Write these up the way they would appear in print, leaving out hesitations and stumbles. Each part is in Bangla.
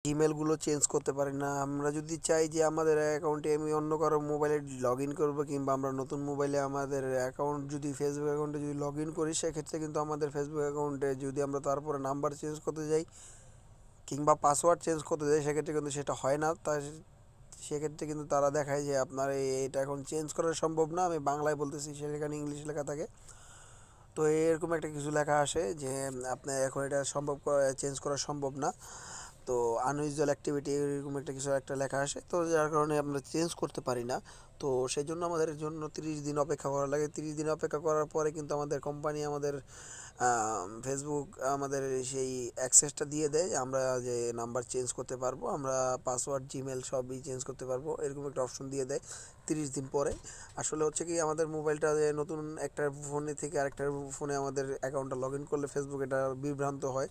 জিমেলগুলো চেঞ্জ করতে পারি না। আমরা যদি চাই যে আমাদের অ্যাকাউন্টে আমি অন্য কারো মোবাইলে লগ ইন করবো, কিংবা আমরা নতুন মোবাইলে আমাদের অ্যাকাউন্ট যদি ফেসবুক অ্যাকাউন্টে যদি লগ ইন করি, সেক্ষেত্রে কিন্তু আমাদের ফেসবুক অ্যাকাউন্টে যদি আমরা তারপরে নাম্বার চেঞ্জ করতে যাই কিংবা পাসওয়ার্ড চেঞ্জ করতে যাই, সেক্ষেত্রে কিন্তু সেটা হয় না। তাই সেক্ষেত্রে কিন্তু তারা দেখায় যে আপনার এটা এখন চেঞ্জ করা সম্ভব না। আমি বাংলায় বলতেছি, সেখানে ইংলিশ লেখা থাকে। তো এরকম একটা কিছু লেখা আসে যে আপনার এখন এটা চেঞ্জ করা সম্ভব না। তো আনইউজুয়াল অ্যাক্টিভিটি এরকম একটা কিছু একটা লেখা আসে, তো যার কারণে আমরা চেঞ্জ করতে পারি না। তো সেই জন্য আমাদের জন্য 30 দিন অপেক্ষা করা লাগে। 30 দিন অপেক্ষা করার পরে কিন্তু আমাদের কোম্পানি আমাদের ফেসবুক আমাদের সেই অ্যাক্সেসটা দিয়ে দেয়, আমরা যে নাম্বার চেঞ্জ করতে পারবো, আমরা পাসওয়ার্ড জিমেল সবই চেঞ্জ করতে পারবো, এরকম একটা অপশন দিয়ে দেয় 30 দিন পরে। আসলে হচ্ছে কি, আমাদের মোবাইলটা যে নতুন একটা ফোনে থেকে আরেকটা ফোনে আমাদের অ্যাকাউন্টটা লগ ইন করলে ফেসবুক এটা বিভ্রান্ত হয়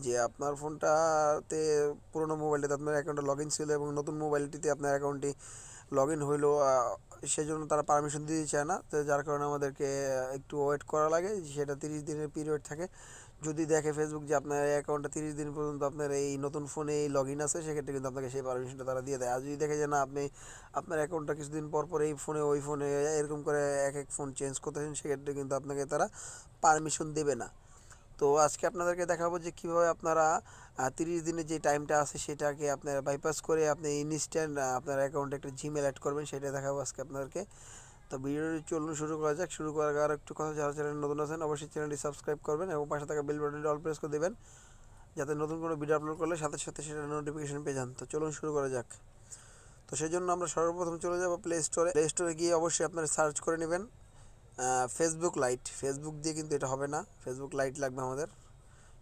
যে আপনার ফোনটাতে পুরোনো মোবাইলটাতে আপনার অ্যাকাউন্টে লগ ইন ছিল এবং নতুন মোবাইলটিতে আপনার অ্যাকাউন্টটি লগ ইন হইলো, সেই জন্য তারা পারমিশন দিতে চায় না। তো যার কারণে আমাদেরকে একটু ওয়েট করা লাগে, সেটা 30 দিনের পিরিয়ড থাকে। যদি দেখে ফেসবুক যে আপনার অ্যাকাউন্টটা 30 দিন পর্যন্ত আপনার এই নতুন ফোনে লগ ইন আছে, সেক্ষেত্রে কিন্তু আপনাকে সেই পারমিশনটা তারা দিয়ে দেয়। আর যদি দেখে যে না, আপনি আপনার অ্যাকাউন্টটা কিছুদিন পর পর এই ফোনে ওই ফোনে এরকম করে এক এক ফোন চেঞ্জ করতেছেন, সেক্ষেত্রে কিন্তু আপনাকে তারা পারমিশন দেবে না। তো আজকে আপনাদেরকে দেখাবো যে কীভাবে আপনারা 30 দিনের যে টাইমটা আছে সেটাকে আপনারা বাইপাস করে আপনি ইনস্ট্যান্ট আপনার অ্যাকাউন্টে একটা জিমেল অ্যাড করবেন, সেটা দেখাবো আজকে আপনাদেরকে। তো ভিডিওটি চলুন শুরু করা যাক। শুরু করার আগে আর একটু কথা, যারা চ্যানেল নতুন আছেন অবশ্যই চ্যানেলটি সাবস্ক্রাইব করবেন এবং পাশে থাকা বেল বাটনটি অল প্রেস করে দেবেন, যাতে নতুন কোনো ভিডিও আপলোড করলে সাথে সাথে সেটা নোটিফিকেশন পেয়ে যান। তো চলুন শুরু করা যাক। তো সেই জন্য আমরা সর্বপ্রথম চলে যাব প্লে স্টোরে। প্লে স্টোরে গিয়ে অবশ্যই আপনারা সার্চ করে নেবেন ফেসবুক লাইট। ফেসবুক দিয়ে কিন্তু এটা হবে না, ফেসবুক লাইট লাগবে আমাদের।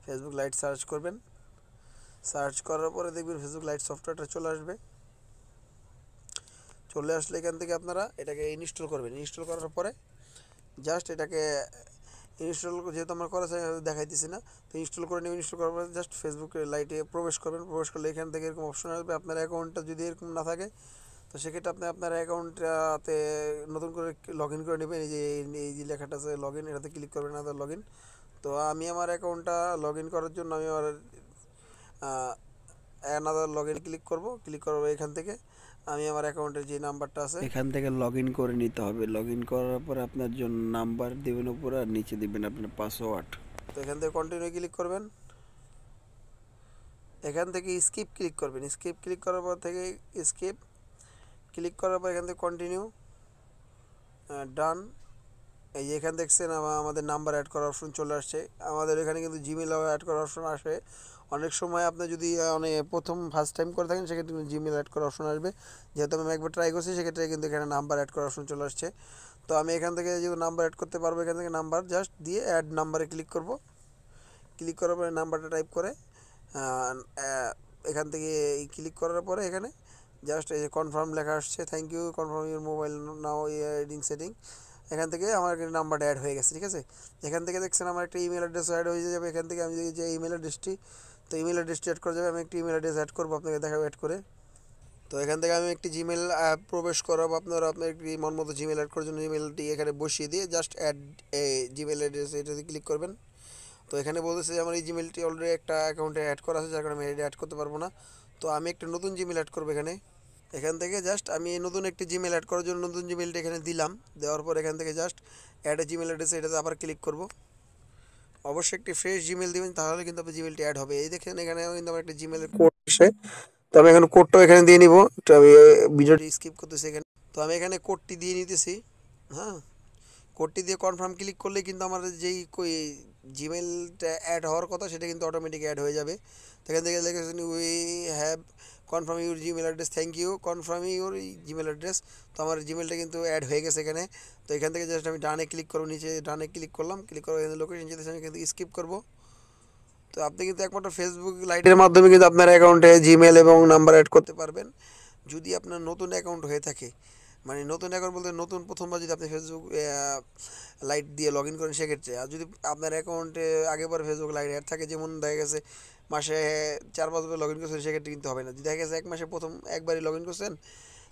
ফেসবুক লাইট সার্চ করবেন, সার্চ করার পরে দেখবেন ফেসবুক লাইট সফটওয়্যারটা চলে আসবে। চলে আসলে এখান থেকে আপনারা এটাকে ইনস্টল করবেন। ইনস্টল করার পরে জাস্ট এটাকে ইনস্টল, যেহেতু আমার করা দেখাইতেছি না, তো ইনস্টল করে নেবেন। ইনস্টল করার পরে জাস্ট ফেসবুক লাইটে প্রবেশ করবেন। প্রবেশ করলে এখান থেকে এরকম অপশন আসবে। আপনার অ্যাকাউন্টটা যদি এরকম না থাকে, তো সেক্ষেত্রে আপনি আপনার অ্যাকাউন্টটাতে নতুন করে লগ ইন করে নেবেন। এই যে লেখাটা আছে লগ ইন, এটাতে ক্লিক করবেন, আদার লগ ইন। তো আমি আমার অ্যাকাউন্টটা লগ ইন করার জন্য আমি আমার অ্যানাদার লগ ইন ক্লিক করব। ক্লিক করবো এখান থেকে আমি আমার অ্যাকাউন্টের যে নাম্বারটা আছে এখান থেকে লগ ইন করে নিতে হবে। লগ ইন করার পর আপনার জন্য নাম্বার দেবেন উপরে, আর নিচে দেবেন আপনার পাসওয়ার্ড। তো এখান থেকে কন্টিনিউ ক্লিক করবেন। এখান থেকে স্কিপ ক্লিক করবেন। স্কিপ ক্লিক করার পর থেকে স্কিপ ক্লিক করার পর এখান থেকে কন্টিনিউ, ডান। এই যে এখানে দেখছেন আমাদের নাম্বার অ্যাড করার অপশন চলে আসছে। আমাদের এখানে কিন্তু জিমেল অ্যাড করার অপশন আসে। অনেক সময় আপনি যদি প্রথম ফার্স্ট টাইম করে থাকেন, সেক্ষেত্রে কিন্তু জিমেল অ্যাড করার অপশন আসবে। যেহেতু আমি একবার ট্রাই করছি, সেক্ষেত্রে কিন্তু এখানে নাম্বার অ্যাড করার অপশন চলে আসছে। তো আমি এখান থেকে যেহেতু নাম্বার অ্যাড করতে পারবো, এখান থেকে নাম্বার জাস্ট দিয়ে অ্যাড নাম্বারে ক্লিক করব। ক্লিক করার পরে নাম্বারটা টাইপ করে এখান থেকে ক্লিক করার পরে এখানে জাস্ট এই যে কনফার্ম লেখা আসছে, thank you confirm your mobile now adding setting. এখান থেকে আমার নাম্বারটা অ্যাড হয়ে গেছে, ঠিক আছে। এখান থেকে দেখছেন আমার একটা ইমেল অ্যাড্রেস অ্যাড হয়ে যাবে। এখান থেকে আমি যে ইমেল অ্যাড্রেসটি, তো ইমেল অ্যাড্রেসটি অ্যাড করা যাবে। আমি একটি ইমেল অ্যাড্রেস অ্যাড করবো, আপনাকে দেখাবো অ্যাড করে। তো এখান থেকে আমি একটি জিমেল প্রবেশ করাবো। আপনারা আপনার একটি মন মতো জিমেল অ্যাড করার জন্য ইমেলটি এখানে বসিয়ে দিয়ে জাস্ট অ্যাড জিমেল অ্যাড্রেস এটাতে ক্লিক করবেন। তো এখানে বলতেছে যে আমার এই জিমেলটি অলরেডি একটা অ্যাকাউন্টে অ্যাড করা আছে, যার কারণে আমি এটা অ্যাড করতে পারবো না। তো আমি একটা নতুন জিমেল অ্যাড করবো এখানে। এখান থেকে জাস্ট আমি নতুন একটি জিমেল অ্যাড করার জন্য নতুন জিমেলটা এখানে দিলাম। দেওয়ার পর এখান থেকে just add a Gmail address, এটাতে আবার ক্লিক করব। অবশ্যই একটি ফ্রেশ জিমেল দিবেন, তাহলে কিন্তু আপনার জিমেলটি অ্যাড হবে। এই দেখেন এখানে কিন্তু আমার একটা জিমেলের কোড আসে। তো আমি এখানে কোডটাও এখানে দিয়ে নিব। তো আমি ভিডিওটি স্কিপ করতেছি এখানে। তো আমি এখানে কোডটি দিয়ে নিতেছি। হ্যাঁ, কোডটি দিয়ে কনফার্ম ক্লিক করলে কিন্তু আমার যেই জিমেলটা অ্যাড হওয়ার কথা, সেটা কিন্তু অটোমেটিক অ্যাড হয়ে যাবে। তো এখান থেকে লিখেছেন we have confirm your Gmail address, thank you confirm your Gmail address. তো আমার জিমেলটা কিন্তু অ্যাড হয়ে গেছে এখানে। তো এখান থেকে জাস্ট আমি ডানে ক্লিক করবো, নিচে ডানে ক্লিক করলাম। ক্লিক করে এখানে লোকেশন যেতে আমি এখান থেকে স্কিপ করবো। তো আপনি কিন্তু একমাত্র ফেসবুক লাইটের মাধ্যমে কিন্তু আপনার অ্যাকাউন্টে জিমেল এবং নাম্বার অ্যাড করতে পারবেন, যদি আপনার নতুন অ্যাকাউন্ট হয়ে থাকে। মানে নতুন অ্যাকাউন্ট বলতে নতুন প্রথমবার যদি আপনি ফেসবুক লাইট দিয়ে লগ ইন করেন, সেক্ষেত্রে। আর যদি আপনার অ্যাকাউন্টে আগেবার ফেসবুক লাইট অ্যাড থাকে, যেমন দেখা গেছে মাসে 4-5 বার লগ ইন করছেন, সেক্ষেত্রে কিন্তু হবে না। যদি দেখা গেছে এক মাসে প্রথম একবারই লগ ইন করছেন,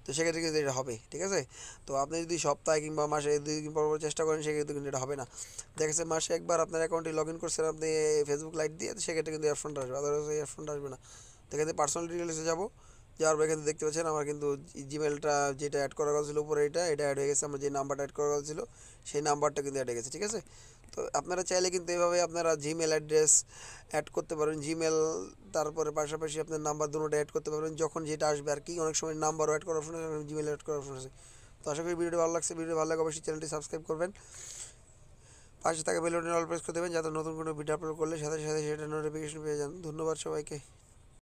তো সেক্ষেত্রে কিন্তু এটা হবে, ঠিক আছে। তো আপনি যদি সপ্তাহে কিংবা মাসে 2 দিন পর চেষ্টা করেন, সেক্ষেত্রে কিন্তু এটা হবে না। দেখা গেছে মাসে একবার আপনার অ্যাকাউন্টে লগ ইন করছেন আপনি ফেসবুক লাইট দিয়ে, সেক্ষেত্রে কিন্তু এই অপশনটা আসবে, আদারওয়াইজ এই অপশনটা আসবে না। তো এখান থেকে পার্সোনাল ডিটেলসে যাবো, যাওয়ার পর এখানে দেখতে পাচ্ছেন আমার কিন্তু জিমেলটা যেটা অ্যাড করা ছিল উপরে এটা অ্যাড হয়ে গেছে। আমার যে নাম্বারটা অ্যাড করা ছিল সেই নাম্বারটা কিন্তু অ্যাড হয়ে গেছে, ঠিক আছে। তো আপনারা চাইলে কিন্তু এভাবে আপনারা জিমেল অ্যাড্রেস অ্যাড করতে পারেন, জিমেল তারপরে পাশাপাশি আপনার নাম্বার দুটোটা অ্যাড করতে পারবেন যখন যেটা আসবে আর কি। অনেক সময় নাম্বারও অ্যাড করার অপশন আছে, জিমেল অ্যাড করার অপশন আছে। তো আশা করি ভিডিওটি ভালো লাগছে। ভিডিও ভালো লাগে অবশ্যই চ্যানেলটি সাবস্ক্রাইব করবেন, পাশে থাকা বেল বাটনে অল প্রেস করে দেবেন যাতে নতুন কোনো ভিডিও আপলোড করলে সাথে সাথে সেটা নোটিফিকেশন পেয়ে যান। ধন্যবাদ সবাইকে।